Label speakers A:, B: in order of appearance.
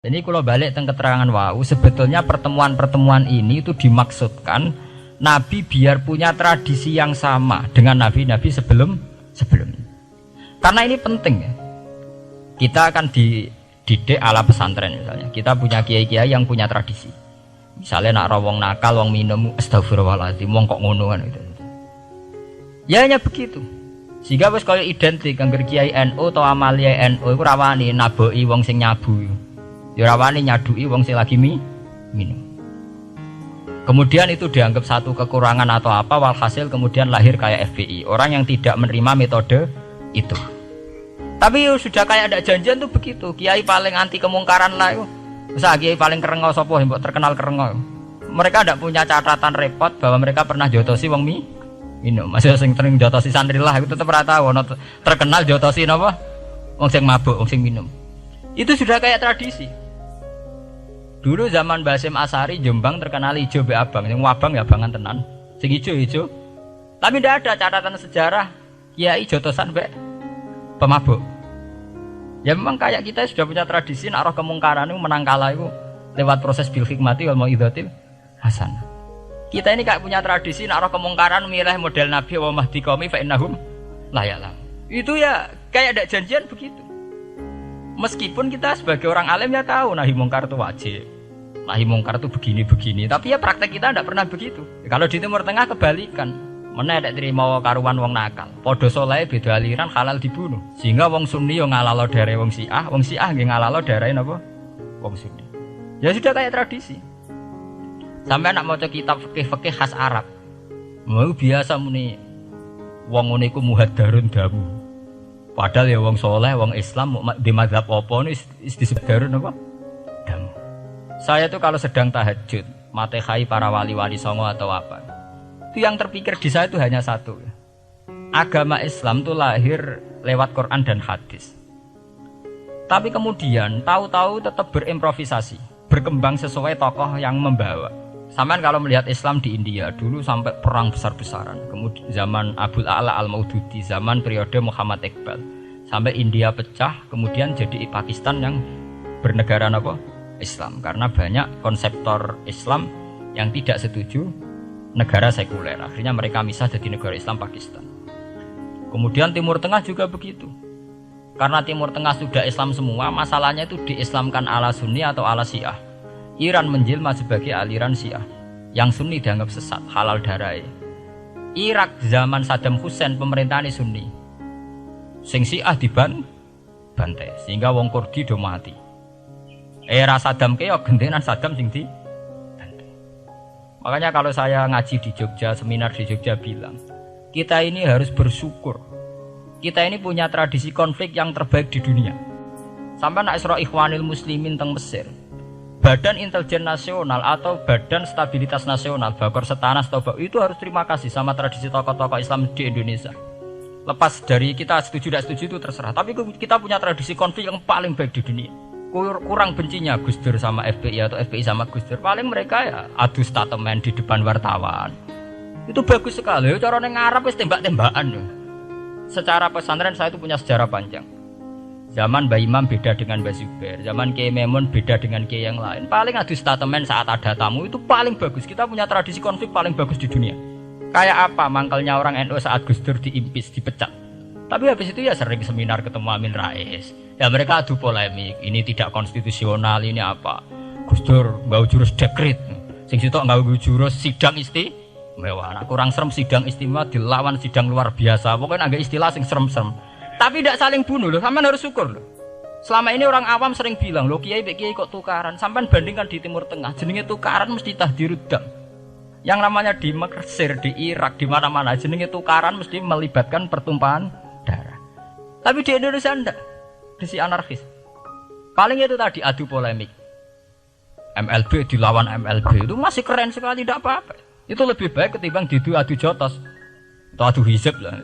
A: Jadi kalau balik tentang keterangan wau, sebetulnya pertemuan-pertemuan ini itu dimaksudkan Nabi biar punya tradisi yang sama dengan Nabi-Nabi sebelumnya. Karena ini penting ya. Kita akan dididik ala pesantren misalnya. Kita punya kiai-kiai yang punya tradisi. Misalnya nak rawong nakal, wong minum, astagfirullahaladzim, wong kok ngono kan gitu. Ya hanya begitu. Sehingga wis kaya identik angger kiai NU atau amalia NU iku rawani naboki wong sing nyabu. Ya rawani nyadui wong sing lagi minum. Kemudian itu dianggap satu kekurangan atau apa, walhasil kemudian lahir kayak FPI, orang yang tidak menerima metode itu. Tapi sudah kayak ada janjian tuh begitu. Kiai paling anti kemungkaran lah itu. Masa kiai paling kerengo sapa mbok terkenal kerengo. Mereka tidak punya catatan repot bahwa mereka pernah jotosi wong minum. Masih sing sering jotosi santri lah itu tetep ora tahu terkenal jotosi napa? Wong sing mabuk, wong sing minum. Itu sudah kayak tradisi. Dulu zaman Basim Asari Jombang terkenal ijo be abang, yang wabang ya abangan tenan. Sing ijo. Tapi tidak ada catatan sejarah kiai jotosan be pemabuk. Ya memang kayak kita sudah punya tradisi nak roh kemungkaran itu menang kalah itu lewat proses bil hikmati wal mau'izatil hasanah. Kita ini kayak punya tradisi nak roh kemungkaran milih model Nabi wa mahdi qaumi fa innahum la ya'lam. Itu ya kayak ada janjian begitu. Meskipun kita sebagai orang alim ya tahu nahi mungkar itu wajib, nahi mungkar itu begini-begini, tapi ya praktek kita tidak pernah begitu. Kalau di Timur Tengah kebalikan, mana ada terima karuan wong nakal, podo soleh beda aliran halal dibunuh, sehingga wong Sunni yang ngalalo dari wong Syiah nggak ngalalo dari apa? Wong Sunni. Ya sudah kayak tradisi. Sampai anak mau kitab fikih khas Arab, mau biasa muni wong uniku muhadarun damu. Padahal ya wong soleh, wong Islam di mazhab apa ini disebut darun apa? Damu. Saya tuh kalau sedang tahajud, matehai para wali-wali songo atau apa, itu yang terpikir di saya itu hanya satu. Agama Islam tuh lahir lewat Quran dan hadis. Tapi kemudian tahu-tahu tetap berimprovisasi, berkembang sesuai tokoh yang membawa. Sampai kalau melihat Islam di India dulu sampai perang besar-besaran, kemudian zaman Abul A'la Al-Maududi, zaman periode Muhammad Iqbal, sampai India pecah, kemudian jadi Pakistan yang bernegara apa? Islam, karena banyak konseptor Islam yang tidak setuju negara sekuler. Akhirnya mereka misah jadi negara Islam Pakistan. Kemudian Timur Tengah juga begitu. Karena Timur Tengah sudah Islam semua, masalahnya itu diislamkan ala Sunni atau ala Syiah. Iran menjelma sebagai aliran Syiah. Yang Sunni dianggap sesat, halal darai. Irak zaman Saddam Hussein pemerintahan Sunni. Sing Syiah dibantai sehingga wong Kurdi do mati. Era Saddam keyo gentenan Saddam sing dibantai. Makanya kalau saya ngaji di Jogja, seminar di Jogja bilang, kita ini harus bersyukur. Kita ini punya tradisi konflik yang terbaik di dunia. Sampai nak Isra Ikhwanil Muslimin teng Mesir. Badan Intelijen Nasional atau Badan Stabilitas Nasional, Bakor Setanas itu harus terima kasih sama tradisi tokoh-tokoh Islam di Indonesia. Lepas dari kita setuju tidak setuju itu terserah. Tapi kita punya tradisi konflik yang paling baik di dunia. Kurang bencinya Gus Dur sama FPI atau FPI sama Gus Dur. Paling mereka ya adu statement di depan wartawan. Itu bagus sekali. Cara neng Arab wis tembak-tembakan. Secara pesantren saya itu punya sejarah panjang. Zaman Mbah Imam beda dengan Mbah Zubair, zaman Kiai Memun beda dengan Kiai yang lain. Paling adu statement saat ada tamu itu paling bagus. Kita punya tradisi konflik paling bagus di dunia. Kayak apa mangkalnya orang NU saat Gus Dur diimpis, dipecat. Tapi habis itu ya sering seminar ketemu Amin Rais. Ya mereka adu polemik, ini tidak konstitusional, ini apa. Gus Dur nggawa jurus dekret. Sing sitok nggawa jurus sidang istimewa. Nah, kurang serem sidang istimewa dilawan sidang luar biasa. Pokoknya agak istilah sing serem-serem. Tapi tidak saling bunuh loh, sampean harus syukur loh. Selama ini orang awam sering bilang, loh kiai kok tukaran. Sampean bandingkan di Timur Tengah, jenenge tukaran mesti tahdirudam. Yang namanya di Mesir, di Irak, di mana-mana jenenge tukaran mesti melibatkan pertumpahan darah. Tapi di Indonesia enggak, di anarkis. Paling itu tadi adu polemik. MLB dilawan MLB itu masih keren sekali, tidak apa-apa. Itu lebih baik ketimbang adu jotos atau adu hizib lah.